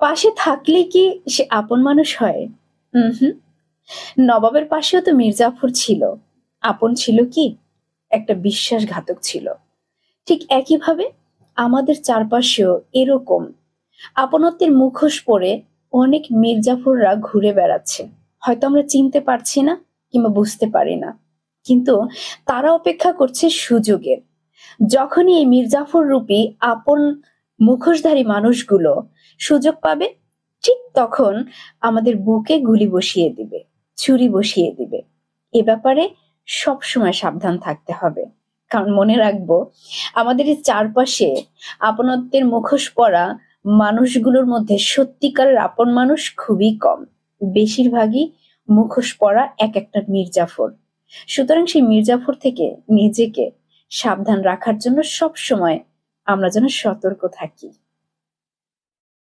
পাশে থাকলে কি সে আপন মানুষ হয়? হুম। নবাবের পাশেও তো মির্জাফর ছিল। আপন ছিল কি? একটা বিশ্বাসঘাতক ছিল। ঠিক একইভাবে আমাদের চারপাশেও এরকম আপনত্বের মুখোশ পরে অনেক মির্জাফররা ঘুরে বেড়াচ্ছে। হয়তো আমরা চিনতে পারছি না কিংবা বুঝতে পারি না, কিন্তু তারা অপেক্ষা করছে সুযোগের। যখনই এই মির্জাফর রূপী আপন মুখোশধারী মানুষগুলো সুযোগ পাবে, ঠিক তখন আমাদের বুকে গুলি বসিয়ে দিবে, ছুরি বসিয়ে দিবে। এ ব্যাপারে সবসময় সাবধান থাকতে হবে। কারণ মনে রাখবো, আমাদের এই চারপাশে আপনত্বের মুখোশ পরা মানুষগুলোর মধ্যে সত্যিকারের আপন মানুষ খুবই কম। বেশিরভাগই মুখোশ পরা এক একটা মির্জাফর। সুতরাং সেই মির্জাফর থেকে নিজেকে সাবধান রাখার জন্য সবসময় আমরা যেন সতর্ক থাকি।